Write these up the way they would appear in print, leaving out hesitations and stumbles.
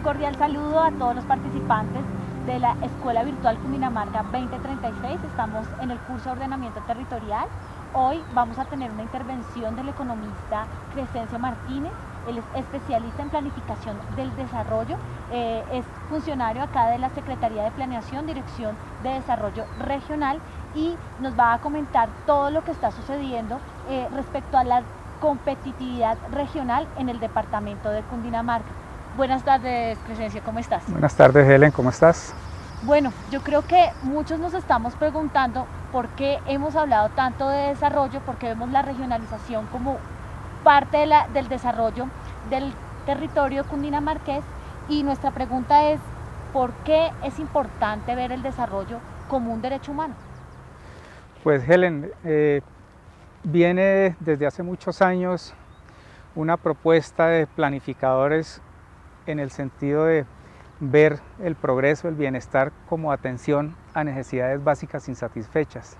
cordial saludo a todos los participantes de la Escuela Virtual Cundinamarca 2036. Estamos en el curso de Ordenamiento Territorial. Hoy vamos a tener una intervención del economista Crescencio Martínez. Él es especialista en planificación del desarrollo, es funcionario acá de la Secretaría de Planeación, Dirección de Desarrollo Regional, y nos va a comentar todo lo que está sucediendo respecto a la competitividad regional en el departamento de Cundinamarca. Buenas tardes, Crescencio, ¿cómo estás? Buenas tardes, Helen, ¿cómo estás? Bueno, yo creo que muchos nos estamos preguntando por qué hemos hablado tanto de desarrollo, porque vemos la regionalización como parte del desarrollo del territorio cundinamarqués, y nuestra pregunta es, ¿por qué es importante ver el desarrollo como un derecho humano? Pues Helen, viene desde hace muchos años una propuesta de planificadores en el sentido de ver el progreso, el bienestar como atención a necesidades básicas insatisfechas.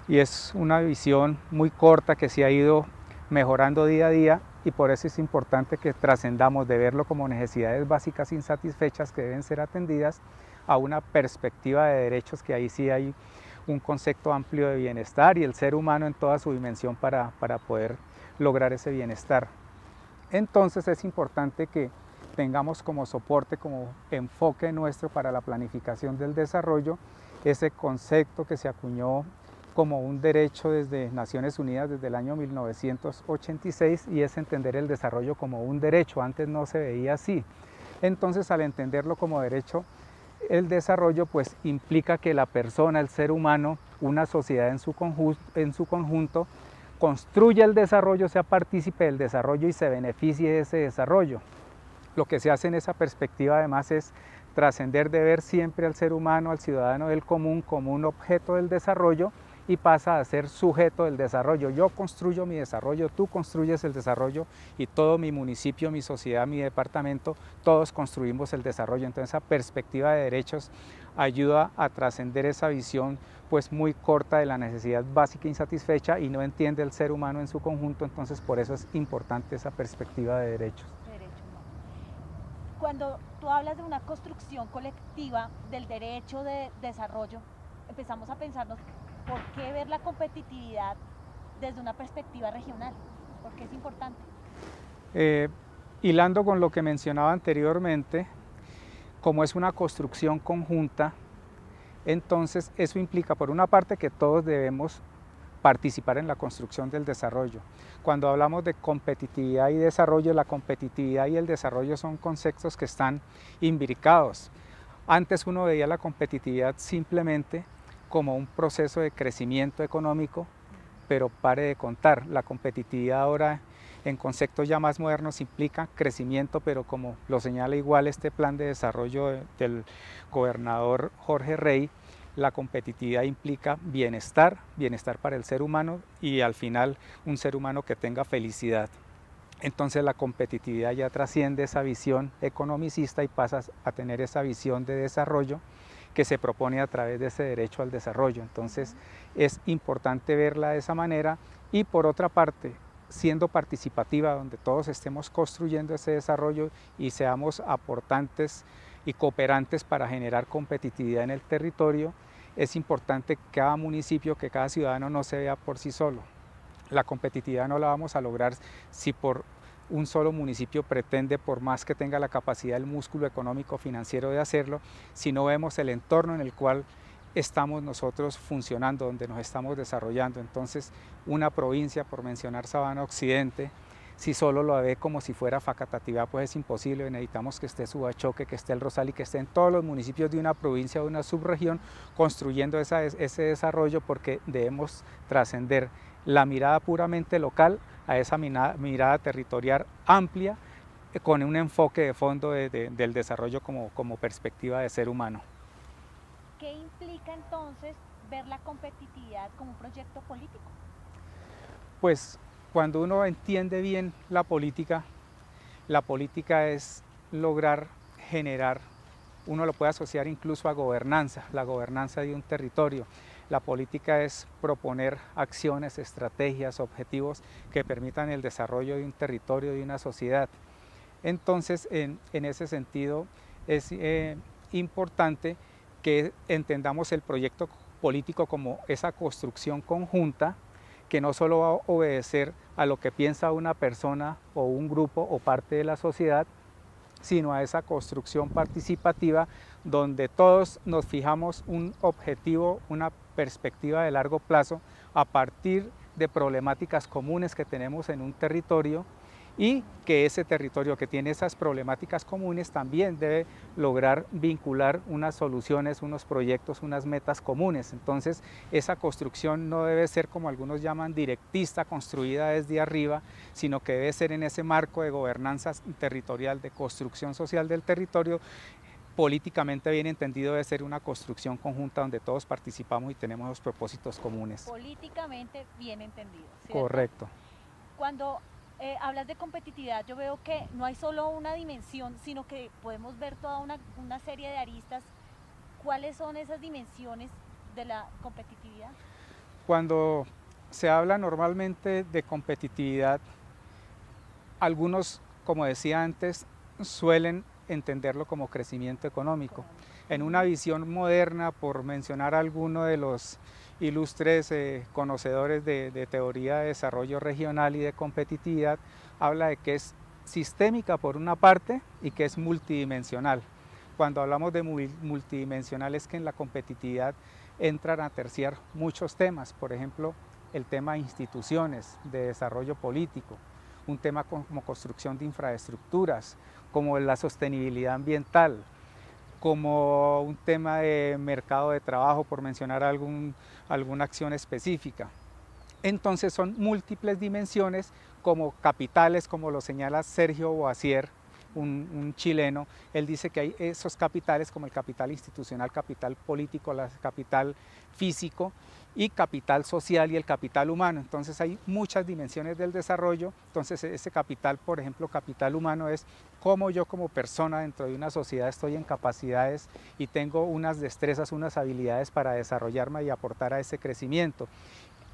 Y es una visión muy corta que se ha ido mejorando día a día, y por eso es importante que trascendamos de verlo como necesidades básicas insatisfechas que deben ser atendidas a una perspectiva de derechos, que ahí sí hay un concepto amplio de bienestar y el ser humano en toda su dimensión para poder lograr ese bienestar. Entonces es importante que tengamos como soporte, como enfoque nuestro para la planificación del desarrollo, ese concepto que se acuñó como un derecho desde Naciones Unidas desde el año 1986, y es entender el desarrollo como un derecho. Antes no se veía así. Entonces, al entenderlo como derecho, el desarrollo pues implica que la persona, el ser humano, una sociedad en su conjunto, construya el desarrollo, sea partícipe del desarrollo y se beneficie de ese desarrollo. Lo que se hace en esa perspectiva además es trascender de ver siempre al ser humano, al ciudadano del común, como un objeto del desarrollo, y pasa a ser sujeto del desarrollo. Yo construyo mi desarrollo, tú construyes el desarrollo, y todo mi municipio, mi sociedad, mi departamento, todos construimos el desarrollo. Entonces esa perspectiva de derechos ayuda a trascender esa visión pues muy corta de la necesidad básica insatisfecha, y no entiende el ser humano en su conjunto. Entonces por eso es importante esa perspectiva de derechos. Cuando tú hablas de una construcción colectiva del derecho de desarrollo, empezamos a pensarnos, ¿por qué ver la competitividad desde una perspectiva regional? ¿Por qué es importante? Hilando con lo que mencionaba anteriormente, como es una construcción conjunta, entonces eso implica por una parte que todos debemos participar en la construcción del desarrollo. Cuando hablamos de competitividad y desarrollo, la competitividad y el desarrollo son conceptos que están imbricados. Antes uno veía la competitividad simplemente como un proceso de crecimiento económico, pero pare de contar. La competitividad ahora, en conceptos ya más modernos, implica crecimiento, pero como lo señala igual este plan de desarrollo del gobernador Jorge Rey, la competitividad implica bienestar, bienestar para el ser humano, y al final un ser humano que tenga felicidad. Entonces la competitividad ya trasciende esa visión economicista y pasa a tener esa visión de desarrollo que se propone a través de ese derecho al desarrollo. Entonces es importante verla de esa manera, y por otra parte, siendo participativa, donde todos estemos construyendo ese desarrollo y seamos aportantes y cooperantes para generar competitividad en el territorio, es importante que cada municipio, que cada ciudadano no se vea por sí solo. La competitividad no la vamos a lograr si por un solo municipio pretende, por más que tenga la capacidad, el músculo económico financiero de hacerlo, si no vemos el entorno en el cual estamos nosotros funcionando, donde nos estamos desarrollando. Entonces una provincia, por mencionar Sabana Occidente, si solo lo ve como si fuera Facatativá, pues es imposible. Necesitamos que esté Subachoque, que esté el Rosal, y que estén todos los municipios de una provincia o de una subregión construyendo ese desarrollo, porque debemos trascender la mirada puramente local a esa mirada territorial amplia, con un enfoque de fondo del desarrollo como perspectiva de ser humano. ¿Qué implica entonces ver la competitividad como un proyecto político? Pues cuando uno entiende bien la política es lograr generar, uno lo puede asociar incluso a gobernanza, la gobernanza de un territorio. La política es proponer acciones, estrategias, objetivos que permitan el desarrollo de un territorio, de una sociedad. Entonces, en ese sentido, es importante que entendamos el proyecto político como esa construcción conjunta que no solo va a obedecer a lo que piensa una persona o un grupo o parte de la sociedad, sino a esa construcción participativa donde todos nos fijamos un objetivo, una perspectiva de largo plazo a partir de problemáticas comunes que tenemos en un territorio, y que ese territorio que tiene esas problemáticas comunes también debe lograr vincular unas soluciones, unos proyectos, unas metas comunes. Entonces, esa construcción no debe ser, como algunos llaman, directista, construida desde arriba, sino que debe ser en ese marco de gobernanza territorial, de construcción social del territorio. Políticamente bien entendido, debe ser una construcción conjunta donde todos participamos y tenemos los propósitos comunes. Políticamente bien entendido, ¿cierto? Correcto. Cuando hablas de competitividad, yo veo que no hay solo una dimensión, sino que podemos ver toda una serie de aristas. ¿Cuáles son esas dimensiones de la competitividad? Cuando se habla normalmente de competitividad, algunos, como decía antes, suelen entenderlo como crecimiento económico. En una visión moderna, por mencionar alguno de los ilustres conocedores de teoría de desarrollo regional y de competitividad, habla de que es sistémica por una parte y que es multidimensional. Cuando hablamos de multidimensional es que en la competitividad entran a terciar muchos temas, por ejemplo, el tema de instituciones, de desarrollo político, un tema como construcción de infraestructuras, como la sostenibilidad ambiental, como un tema de mercado de trabajo, por mencionar alguna acción específica. Entonces son múltiples dimensiones, como capitales, como lo señala Sergio Boassier, un chileno. Él dice que hay esos capitales como el capital institucional, capital político, el capital físico y capital social y el capital humano. Entonces hay muchas dimensiones del desarrollo. Entonces ese capital, por ejemplo, capital humano, es cómo yo como persona dentro de una sociedad estoy en capacidades y tengo unas destrezas, unas habilidades para desarrollarme y aportar a ese crecimiento.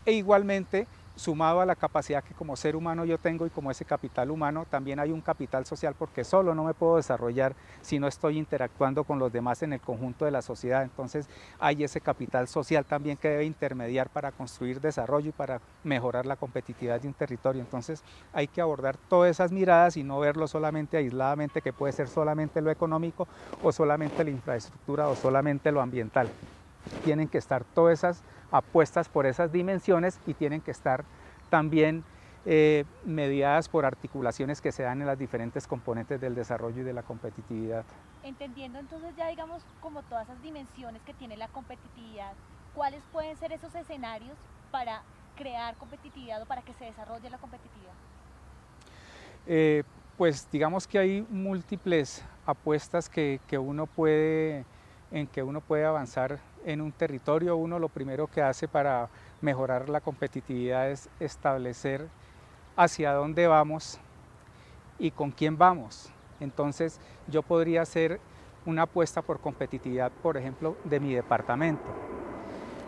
E igualmente, sumado a la capacidad que como ser humano yo tengo y como ese capital humano, también hay un capital social, porque solo no me puedo desarrollar si no estoy interactuando con los demás en el conjunto de la sociedad. Entonces hay ese capital social también que debe intermediar para construir desarrollo y para mejorar la competitividad de un territorio. Entonces hay que abordar todas esas miradas y no verlo solamente aisladamente, que puede ser solamente lo económico o solamente la infraestructura o solamente lo ambiental. Tienen que estar todas esas apuestas por esas dimensiones y tienen que estar también mediadas por articulaciones que se dan en las diferentes componentes del desarrollo y de la competitividad. Entendiendo entonces ya digamos como todas esas dimensiones que tiene la competitividad, ¿cuáles pueden ser esos escenarios para crear competitividad o para que se desarrolle la competitividad? Pues digamos que hay múltiples apuestas en que uno puede avanzar en un territorio. Uno lo primero que hace para mejorar la competitividad es establecer hacia dónde vamos y con quién vamos. Entonces yo podría hacer una apuesta por competitividad, por ejemplo, de mi departamento,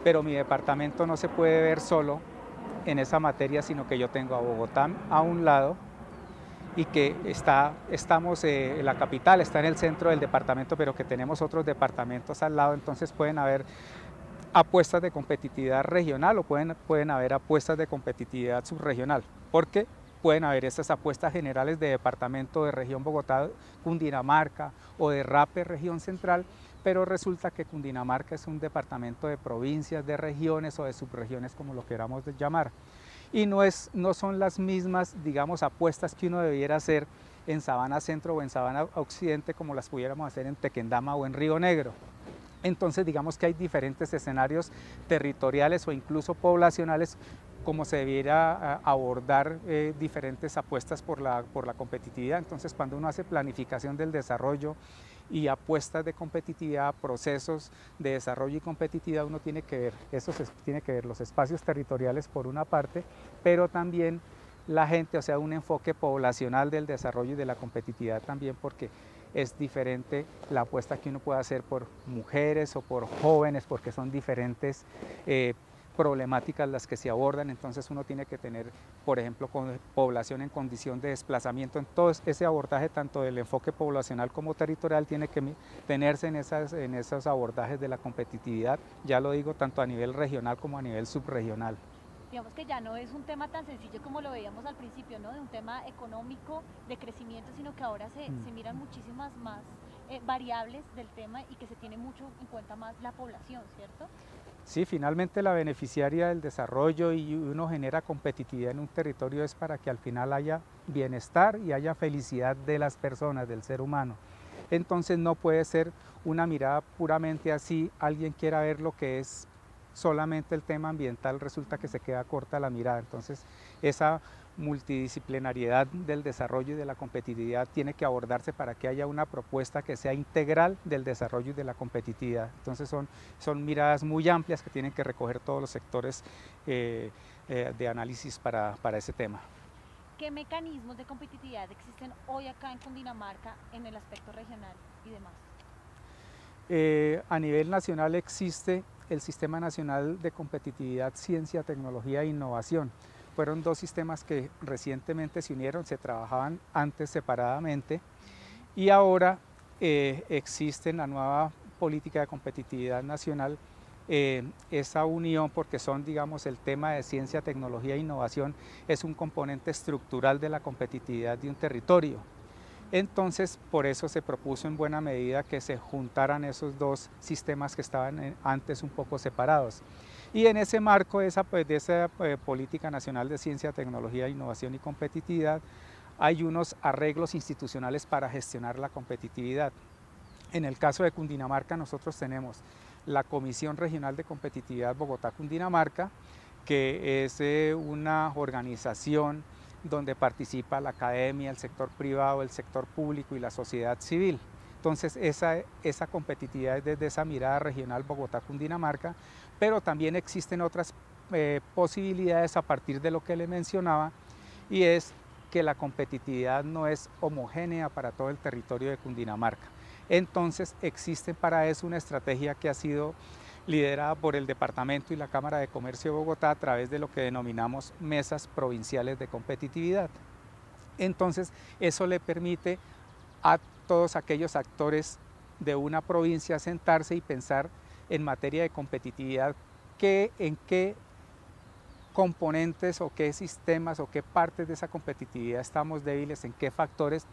pero mi departamento no se puede ver solo en esa materia, sino que yo tengo a Bogotá a un lado y que estamos, la capital está en el centro del departamento, pero que tenemos otros departamentos al lado. Entonces pueden haber apuestas de competitividad regional o pueden haber apuestas de competitividad subregional, porque pueden haber estas apuestas generales de departamento de región Bogotá, Cundinamarca o de RAPE región central, pero resulta que Cundinamarca es un departamento de provincias, de regiones o de subregiones, como lo queramos llamar. Y no son las mismas, digamos, apuestas que uno debiera hacer en Sabana Centro o en Sabana Occidente como las pudiéramos hacer en Tequendama o en Río Negro. Entonces digamos que hay diferentes escenarios territoriales o incluso poblacionales como se debiera abordar diferentes apuestas por la competitividad. Entonces cuando uno hace planificación del desarrollo y apuestas de competitividad, procesos de desarrollo y competitividad, uno tiene que ver los espacios territoriales por una parte, pero también la gente, o sea, un enfoque poblacional del desarrollo y de la competitividad también, porque es diferente la apuesta que uno puede hacer por mujeres o por jóvenes, porque son diferentes problemáticas las que se abordan, entonces uno tiene que tener, por ejemplo, con población en condición de desplazamiento. Entonces ese abordaje tanto del enfoque poblacional como territorial tiene que tenerse en esos abordajes de la competitividad, ya lo digo, tanto a nivel regional como a nivel subregional. Digamos que ya no es un tema tan sencillo como lo veíamos al principio, ¿no? De un tema económico, de crecimiento, sino que ahora se miran muchísimas más variables del tema y que se tiene mucho en cuenta más la población, ¿cierto? Sí, finalmente la beneficiaria del desarrollo y uno genera competitividad en un territorio es para que al final haya bienestar y haya felicidad de las personas, del ser humano. Entonces no puede ser una mirada puramente así, alguien quiera ver lo que es solamente el tema ambiental, resulta que se queda corta la mirada. Entonces esa multidisciplinariedad del desarrollo y de la competitividad tiene que abordarse para que haya una propuesta que sea integral del desarrollo y de la competitividad. Entonces son miradas muy amplias que tienen que recoger todos los sectores de análisis para ese tema. ¿Qué mecanismos de competitividad existen hoy acá en Cundinamarca en el aspecto regional y demás? A nivel nacional existe el Sistema Nacional de Competitividad, Ciencia, Tecnología e Innovación. Fueron dos sistemas que recientemente se unieron, se trabajaban antes separadamente y ahora existe la nueva política de competitividad nacional, esa unión, porque son, digamos, el tema de ciencia, tecnología e innovación es un componente estructural de la competitividad de un territorio. Entonces, por eso se propuso en buena medida que se juntaran esos dos sistemas que estaban antes un poco separados. Y en ese marco de esa Política Nacional de Ciencia, Tecnología, Innovación y Competitividad, hay unos arreglos institucionales para gestionar la competitividad. En el caso de Cundinamarca, nosotros tenemos la Comisión Regional de Competitividad Bogotá-Cundinamarca, que es una organización donde participa la academia, el sector privado, el sector público y la sociedad civil. Entonces esa competitividad es desde esa mirada regional Bogotá-Cundinamarca, pero también existen otras posibilidades a partir de lo que le mencionaba, y es que la competitividad no es homogénea para todo el territorio de Cundinamarca. Entonces existe para eso una estrategia que ha sido liderada por el Departamento y la Cámara de Comercio de Bogotá a través de lo que denominamos mesas provinciales de competitividad. Entonces, eso le permite a todos aquellos actores de una provincia sentarse y pensar en materia de competitividad, en qué componentes o qué sistemas o qué partes de esa competitividad estamos débiles, en qué factores,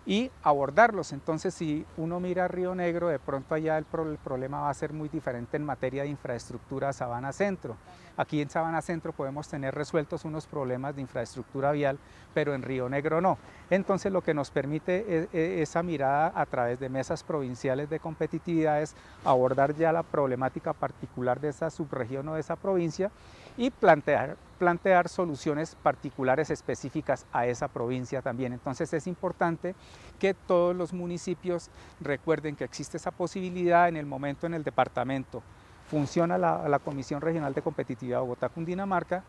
y abordarlos. Entonces, si uno mira Río Negro, de pronto allá el problema va a ser muy diferente en materia de infraestructura Sabana Centro. Aquí en Sabana Centro podemos tener resueltos unos problemas de infraestructura vial, pero en Río Negro no. Entonces, lo que nos permite esa mirada a través de mesas provinciales de competitividad es abordar ya la problemática particular de esa subregión o de esa provincia y plantear soluciones particulares específicas a esa provincia también. Entonces es importante que todos los municipios recuerden que existe esa posibilidad. En el momento en el departamento funciona la Comisión Regional de Competitividad Bogotá-Cundinamarca,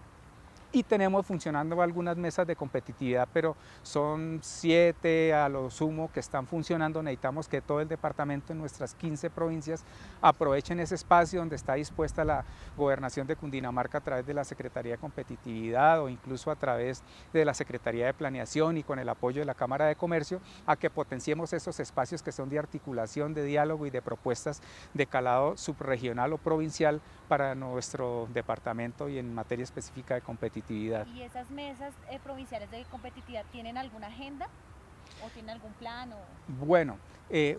y tenemos funcionando algunas mesas de competitividad, pero son 7 a lo sumo que están funcionando. Necesitamos que todo el departamento en nuestras 15 provincias aprovechen ese espacio donde está dispuesta la Gobernación de Cundinamarca a través de la Secretaría de Competitividad o incluso a través de la Secretaría de Planeación y con el apoyo de la Cámara de Comercio, a que potenciemos esos espacios que son de articulación, de diálogo y de propuestas de calado subregional o provincial para nuestro departamento y en materia específica de competitividad. ¿Y esas mesas provinciales de competitividad tienen alguna agenda o tienen algún plan? Bueno,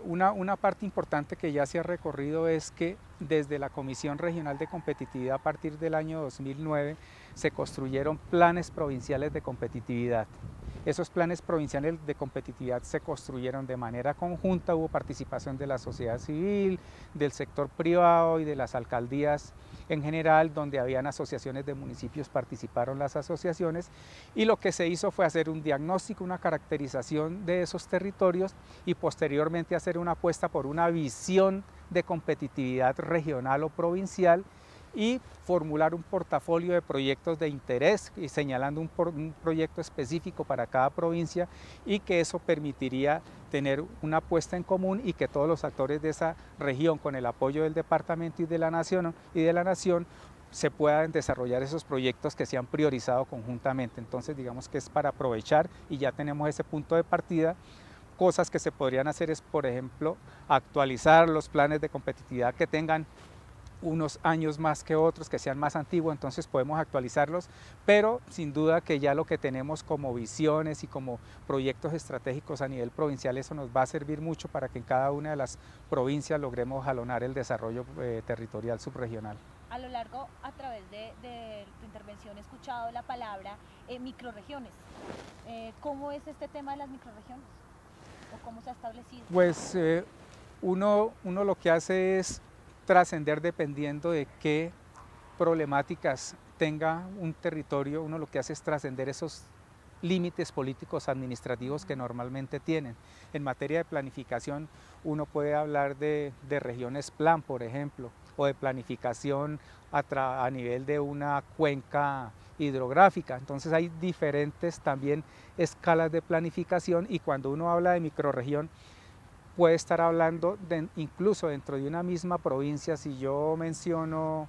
una parte importante que ya se ha recorrido es que desde la Comisión Regional de Competitividad a partir del año 2009 se construyeron planes provinciales de competitividad. Esos planes provinciales de competitividad se construyeron de manera conjunta, hubo participación de la sociedad civil, del sector privado y de las alcaldías en general, donde habían asociaciones de municipios, participaron las asociaciones, y lo que se hizo fue hacer un diagnóstico, una caracterización de esos territorios y posteriormente hacer una apuesta por una visión de competitividad regional o provincial y formular un portafolio de proyectos de interés y señalando un proyecto específico para cada provincia, y que eso permitiría tener una apuesta en común y que todos los actores de esa región, con el apoyo del departamento y de la nación se puedan desarrollar esos proyectos que se han priorizado conjuntamente. Entonces digamos que es para aprovechar y ya tenemos ese punto de partida. Cosas que se podrían hacer es, por ejemplo, actualizar los planes de competitividad que tengan unos años más que otros, que sean más antiguos, entonces podemos actualizarlos, pero sin duda que ya lo que tenemos como visiones y como proyectos estratégicos a nivel provincial, eso nos va a servir mucho para que en cada una de las provincias logremos jalonar el desarrollo territorial subregional. A lo largo, a través de tu intervención, he escuchado la palabra microrregiones. ¿Cómo es este tema de las microrregiones? ¿O cómo se ha establecido? Pues uno lo que hace es trascender dependiendo de qué problemáticas tenga un territorio, uno lo que hace es trascender esos límites políticos administrativos que normalmente tienen. En materia de planificación uno puede hablar de regiones plan, por ejemplo, o de planificación a nivel de una cuenca hidrográfica. Entonces hay diferentes también escalas de planificación y cuando uno habla de microrregión puede estar hablando incluso dentro de una misma provincia. Si yo menciono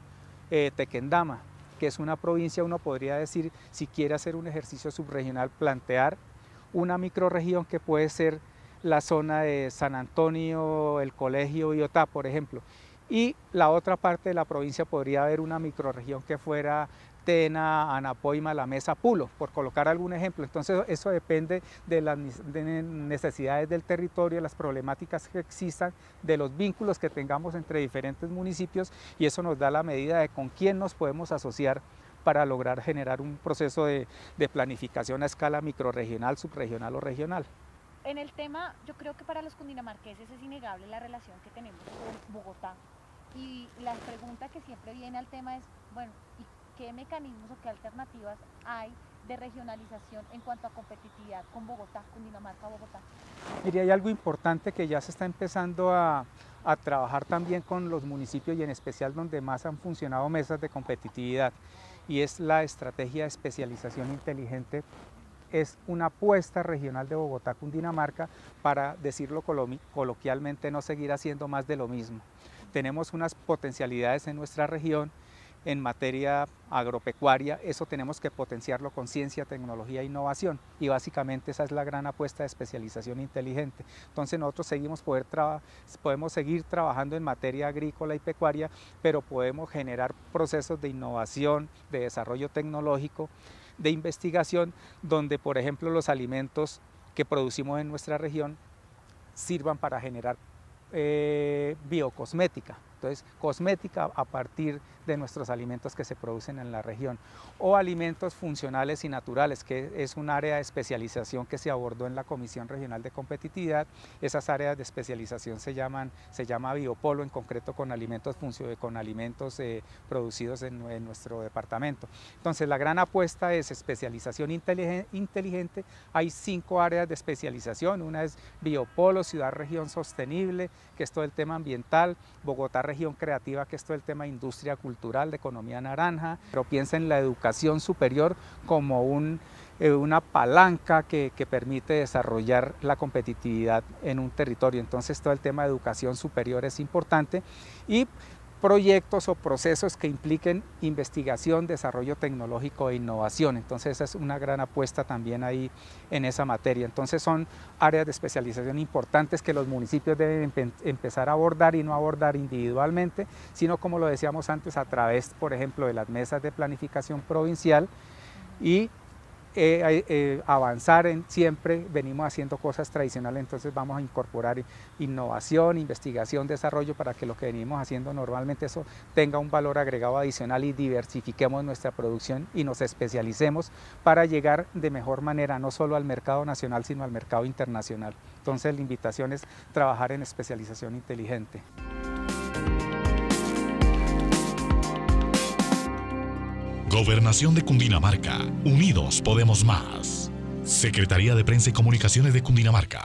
Tequendama, que es una provincia, uno podría decir, si quiere hacer un ejercicio subregional, plantear una microrregión que puede ser la zona de San Antonio, el Colegio Biotá, por ejemplo. Y la otra parte de la provincia podría haber una microrregión que fuera Tena, Anapoima, La Mesa, Pulo, por colocar algún ejemplo. Entonces eso depende de las necesidades del territorio, de las problemáticas que existan, de los vínculos que tengamos entre diferentes municipios y eso nos da la medida de con quién nos podemos asociar para lograr generar un proceso de planificación a escala microrregional, subregional o regional. En el tema, yo creo que para los cundinamarqueses es innegable la relación que tenemos con Bogotá y la pregunta que siempre viene al tema es, bueno, ¿y qué mecanismos o qué alternativas hay de regionalización en cuanto a competitividad con Bogotá, Cundinamarca, Bogotá? Mire, hay algo importante que ya se está empezando a trabajar también con los municipios y en especial donde más han funcionado mesas de competitividad y es la estrategia de especialización inteligente. Es una apuesta regional de Bogotá, Cundinamarca, para decirlo coloquialmente, no seguir haciendo más de lo mismo. Tenemos unas potencialidades en nuestra región en materia agropecuaria, eso tenemos que potenciarlo con ciencia, tecnología e innovación y básicamente esa es la gran apuesta de especialización inteligente. Entonces nosotros podemos seguir trabajando en materia agrícola y pecuaria, pero podemos generar procesos de innovación, de desarrollo tecnológico, de investigación, donde por ejemplo los alimentos que producimos en nuestra región sirvan para generar biocosmética. Entonces, cosmética a partir de nuestros alimentos que se producen en la región o alimentos funcionales y naturales, que es un área de especialización que se abordó en la Comisión Regional de Competitividad. Esas áreas de especialización se llama biopolo, en concreto con alimentos producidos en nuestro departamento. Entonces, la gran apuesta es especialización inteligente. Hay 5 áreas de especialización, una es biopolo, ciudad-región sostenible, que es todo el tema ambiental, Bogotá región creativa, que es todo el tema de industria cultural, de economía naranja, pero piensa en la educación superior como una palanca que permite desarrollar la competitividad en un territorio. Entonces todo el tema de educación superior es importante y proyectos o procesos que impliquen investigación, desarrollo tecnológico e innovación. Entonces esa es una gran apuesta también ahí en esa materia. Entonces son áreas de especialización importantes que los municipios deben empezar a abordar y no abordar individualmente, sino como lo decíamos antes, a través, por ejemplo, de las mesas de planificación provincial y avanzar siempre venimos haciendo cosas tradicionales, entonces vamos a incorporar innovación, investigación, desarrollo para que lo que venimos haciendo normalmente eso tenga un valor agregado adicional y diversifiquemos nuestra producción y nos especialicemos para llegar de mejor manera no solo al mercado nacional sino al mercado internacional. Entonces la invitación es trabajar en especialización inteligente. Gobernación de Cundinamarca. Unidos podemos más. Secretaría de Prensa y Comunicaciones de Cundinamarca.